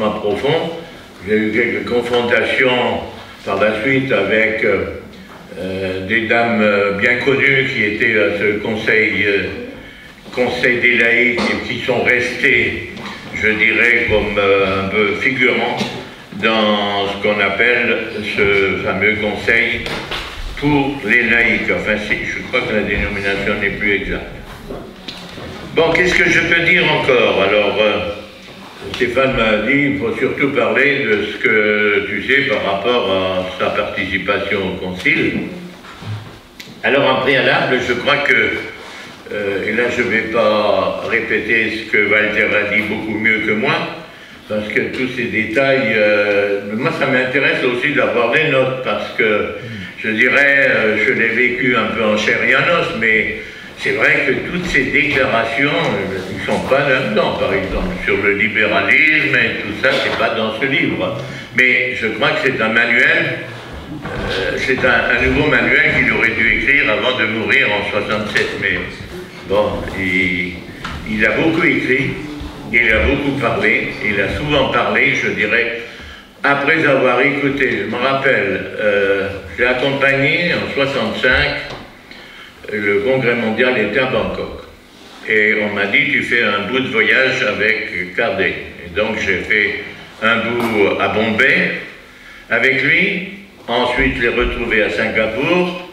profond. J'ai eu quelques confrontations par la suite avec des dames bien connues qui étaient à ce conseil des laïcs et qui sont restées, je dirais, comme un peu figurants dans ce qu'on appelle ce fameux conseil pour les laïcs. Enfin, je crois que la dénomination n'est plus exacte. Bon, qu'est-ce que je peux dire encore? Alors, Stéphane m'a dit, il faut surtout parler de ce que tu sais par rapport à sa participation au concile. Alors, en préalable, je crois que, et là je ne vais pas répéter ce que Walter a dit beaucoup mieux que moi, parce que tous ces détails, moi ça m'intéresse aussi d'avoir les notes, parce que je dirais, je l'ai vécu un peu en chair et en os, mais c'est vrai que toutes ces déclarations, ils ne sont pas là-dedans, par exemple, sur le libéralisme et tout ça, c'est pas dans ce livre. Mais je crois que c'est un manuel, c'est un nouveau manuel qu'il aurait dû écrire avant de mourir en 67. Mais bon, il a beaucoup écrit, il a beaucoup parlé, il a souvent parlé, je dirais, après avoir écouté, je me rappelle, j'ai accompagné en 65, le congrès mondial était à Bangkok. Et on m'a dit, tu fais un bout de voyage avec Kardec. Et donc j'ai fait un bout à Bombay avec lui. Ensuite, je l'ai retrouvé à Singapour.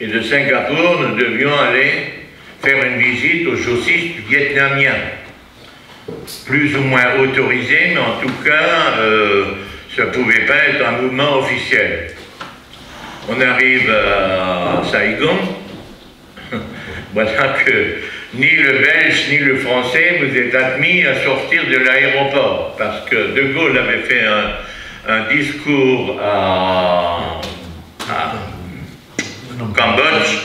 Et de Singapour, nous devions aller faire une visite aux grossistes vietnamiens. Plus ou moins autorisé, mais en tout cas, ça ne pouvait pas être un mouvement officiel. On arrive à Saigon. Voilà que ni le Belge ni le Français vous êtes admis à sortir de l'aéroport, parce que De Gaulle avait fait un discours à Cambodge.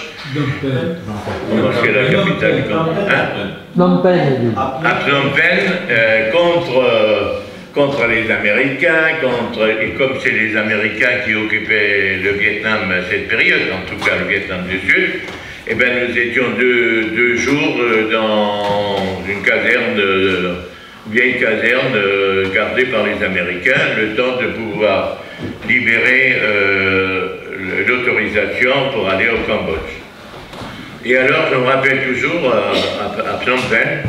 Comment c'est la capitale du Cambodge, hein? Phnom Penh. À Phnom Penh, contre les Américains, et comme c'est les Américains qui occupaient le Vietnam à cette période, en tout cas le Vietnam du Sud, eh bien, nous étions deux jours dans une caserne, vieille caserne gardée par les Américains, le temps de pouvoir libérer l'autorisation pour aller au Cambodge. Et alors, je me rappelle toujours, à Phnom Penh,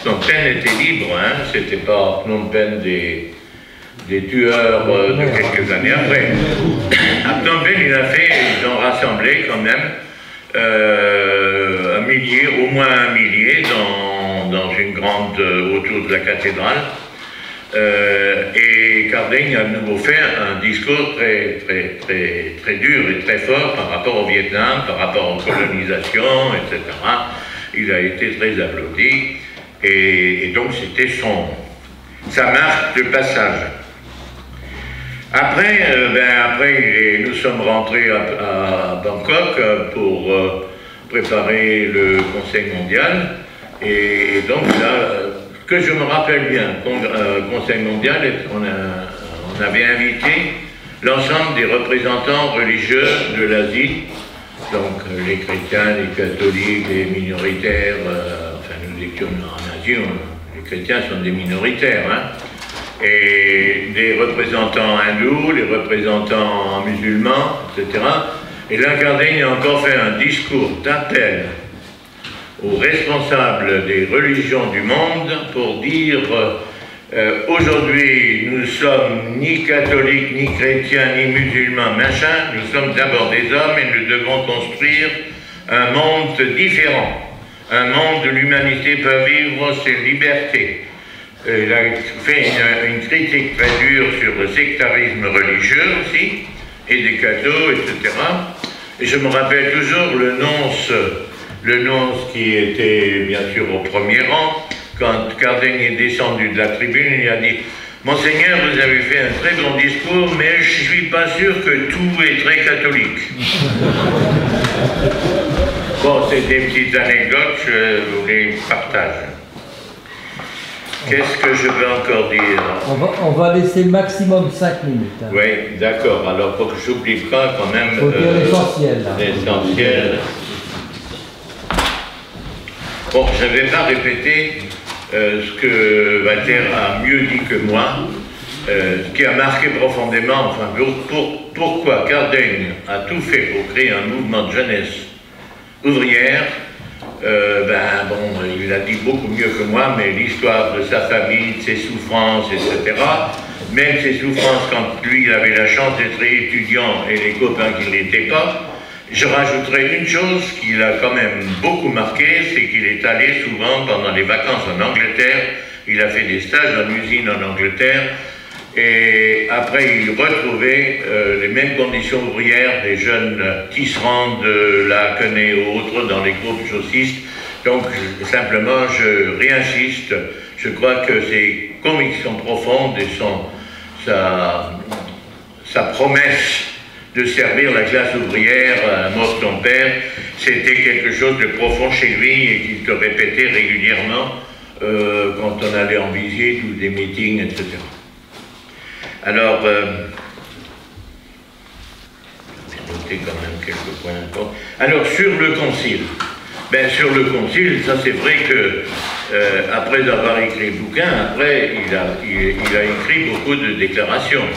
Phnom Penh était libre, hein, c'était pas Phnom Penh des tueurs de quelques années après. À Phnom Penh, ils ont rassemblé quand même un millier, au moins un millier, dans une grande, autour de la cathédrale. Et Kardec a de nouveau fait un discours très dur et très fort par rapport au Vietnam, par rapport aux colonisations, etc. Il a été très applaudi, et donc c'était sa marque de passage. Après, nous sommes rentrés à Bangkok pour préparer le Conseil mondial. Et donc là, que je me rappelle bien, Conseil mondial, on avait invité l'ensemble des représentants religieux de l'Asie, donc les chrétiens, les catholiques, les minoritaires, enfin nous étions en Asie, les chrétiens sont des minoritaires, hein. Et les représentants hindous, les représentants musulmans, etc. Et là, Kardec a encore fait un discours d'appel aux responsables des religions du monde pour dire aujourd'hui, nous sommes ni catholiques, ni chrétiens, ni musulmans, machin, nous sommes d'abord des hommes et nous devons construire un monde différent, un monde où l'humanité peut vivre ses libertés. Il a fait une critique très dure sur le sectarisme religieux aussi, et des cathos, etc. Et je me rappelle toujours le nonce qui était bien sûr au premier rang. Quand Kardec est descendu de la tribune, il a dit « Monseigneur, vous avez fait un très bon discours, mais je ne suis pas sûr que tout est très catholique. » Bon, c'est des petites anecdotes, je vous les partage. Qu'est-ce que je peux encore dire? On va laisser maximum 5 minutes. Hein. Oui, d'accord. Alors, pour que je n'oublie pas quand même... faut dire l'essentiel. L'essentiel. Bon, je ne vais pas répéter ce que Walter a mieux dit que moi, ce qui a marqué profondément, enfin, pourquoi Cardaigne a tout fait pour créer un mouvement de jeunesse ouvrière. Il a dit beaucoup mieux que moi, mais l'histoire de sa famille, de ses souffrances, etc., même ses souffrances quand lui, il avait la chance d'être étudiant et les copains qui ne l'étaient pas. Je rajouterais une chose qui l'a quand même beaucoup marqué, c'est qu'il est allé souvent pendant les vacances en Angleterre. Il a fait des stages en usine en Angleterre et après il retrouvait les mêmes conditions ouvrières des jeunes tisserands de la Quenée et autres dans les groupes chaussistes. Donc simplement je réinsiste, je crois que ses convictions profondes et sa promesse de servir la classe ouvrière à mort de son père, c'était quelque chose de profond chez lui et qu'il te répétait régulièrement quand on allait en visite ou des meetings, etc. Alors, j'ai noté quand même quelques points importants. Alors, sur le concile, sur le concile, ça c'est vrai que après avoir écrit le bouquin, après il a écrit beaucoup de déclarations.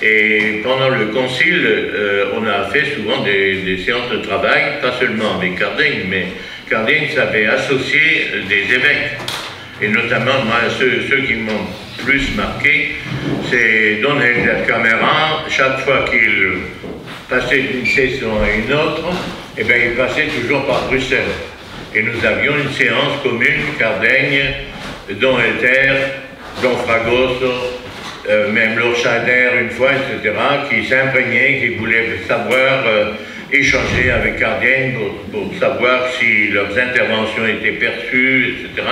Et pendant le concile, on a fait souvent des séances de travail, pas seulement avec Cardaigne, mais Cardaigne savait associer des évêques. Et notamment, moi, ceux qui m'ont plus marqué, c'est Don Helder Camera. Chaque fois qu'il passait d'une session à une autre, il passait toujours par Bruxelles. Et nous avions une séance commune, Cardaigne, Don Helder, Don Fragoso, même Lord Schneider une fois, etc., qui s'imprégnaient, qui voulaient savoir, échanger avec Cardaigne pour savoir si leurs interventions étaient perçues, etc.,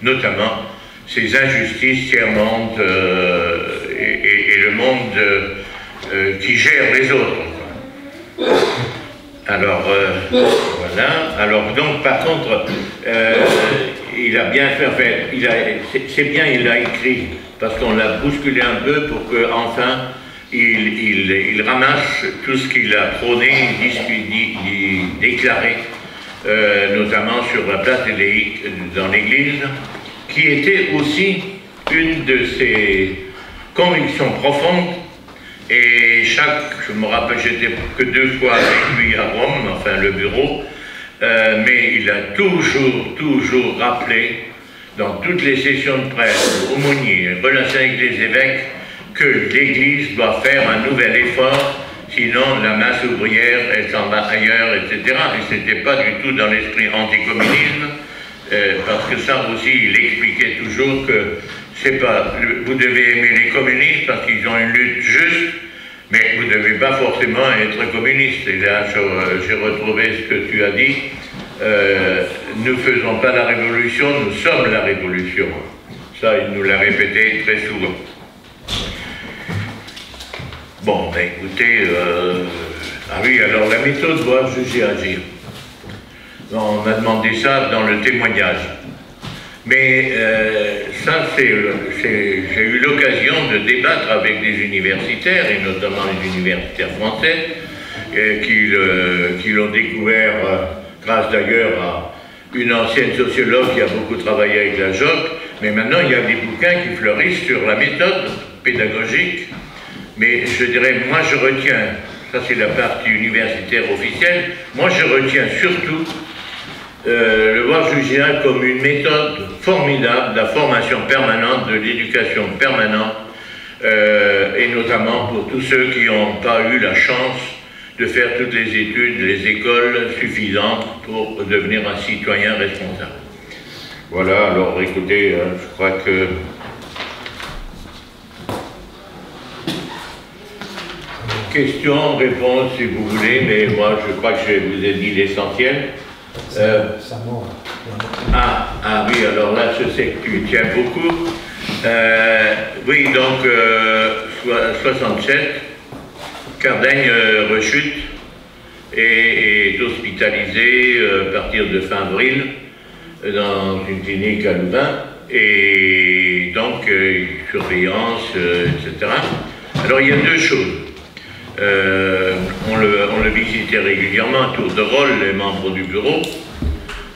notamment ces injustices tiers-monde et le monde qui gère les autres. Alors, voilà. Alors, donc, par contre, il a bien fait, en fait, c'est bien, il a écrit, parce qu'on l'a bousculé un peu pour qu'enfin, il ramasse tout ce qu'il a prôné, déclaré, notamment sur la place des laïcs dans l'Église, qui était aussi une de ses convictions profondes. Et je me rappelle, j'étais que 2 fois avec lui à Rome, enfin le bureau, mais il a toujours rappelé, dans toutes les sessions de presse, aumôniers, relations avec les évêques, que l'Église doit faire un nouvel effort, sinon la masse ouvrière, elle s'en va ailleurs, etc. Et ce n'était pas du tout dans l'esprit anticommunisme, parce que ça aussi, il expliquait toujours que c'est pas, vous devez aimer les communistes parce qu'ils ont une lutte juste, mais vous ne devez pas forcément être communiste. Et là, j'ai retrouvé ce que tu as dit. Nous ne faisons pas la révolution, nous sommes la révolution. Ça, il nous l'a répété très souvent. Bon, écoutez, ah oui, alors la méthode voir, juger, agir. On m'a demandé ça dans le témoignage. Mais ça, j'ai eu l'occasion de débattre avec des universitaires, et notamment les universitaires français, qui l'ont découvert grâce d'ailleurs à une ancienne sociologue qui a beaucoup travaillé avec la JOC, mais maintenant il y a des bouquins qui fleurissent sur la méthode pédagogique. Mais je dirais, moi je retiens, ça c'est la partie universitaire officielle, moi je retiens surtout le voir juger comme une méthode formidable de la formation permanente, de l'éducation permanente, et notamment pour tous ceux qui n'ont pas eu la chance de faire toutes les études, les écoles suffisantes pour devenir un citoyen responsable. Voilà, alors écoutez, je crois que... Questions, réponses si vous voulez, mais moi je crois que je vous ai dit l'essentiel. Oui, alors là je sais que tu tiens beaucoup. Oui, donc 67, Cardaigne rechute et est hospitalisé à partir de fin avril dans une clinique à Louvain, et donc surveillance, etc. Alors il y a 2 choses. On le visitait régulièrement à tour de rôle, les membres du bureau,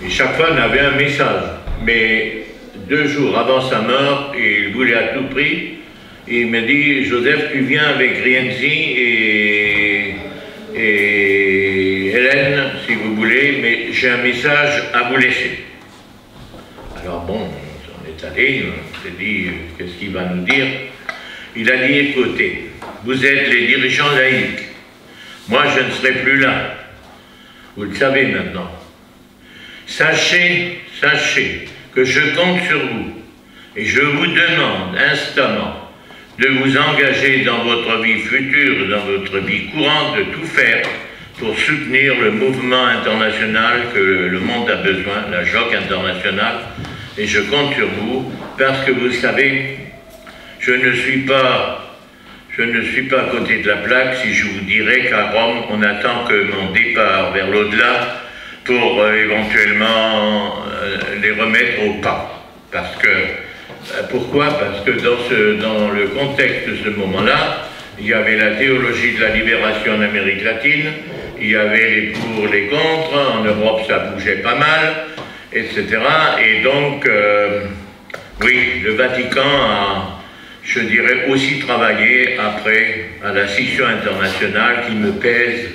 et chaque fois on avait un message. Mais 2 jours avant sa mort, il voulait à tout prix. Il m'a dit, Joseph, tu viens avec Rienzi et Hélène, si vous voulez, mais j'ai un message à vous laisser. Alors bon, on est allé, on s'est dit, qu'est-ce qu'il va nous dire? Il a dit, écoutez, vous êtes les dirigeants laïcs. Moi, je ne serai plus là. Vous le savez maintenant. Sachez que je compte sur vous et je vous demande instamment de vous engager dans votre vie future, dans votre vie courante, de tout faire pour soutenir le mouvement international que le monde a besoin, la JOC internationale, et je compte sur vous parce que vous savez, je ne suis pas à côté de la plaque si je vous dirais qu'à Rome, on attend que mon départ vers l'au-delà pour éventuellement les remettre au pas. Parce que, pourquoi? Parce que dans le contexte de ce moment-là, il y avait la théologie de la libération en Amérique latine, il y avait les pour, les contre, en Europe ça bougeait pas mal, etc. Et donc, oui, le Vatican a, je dirais, aussi travaillé après à la scission internationale qui me pèse.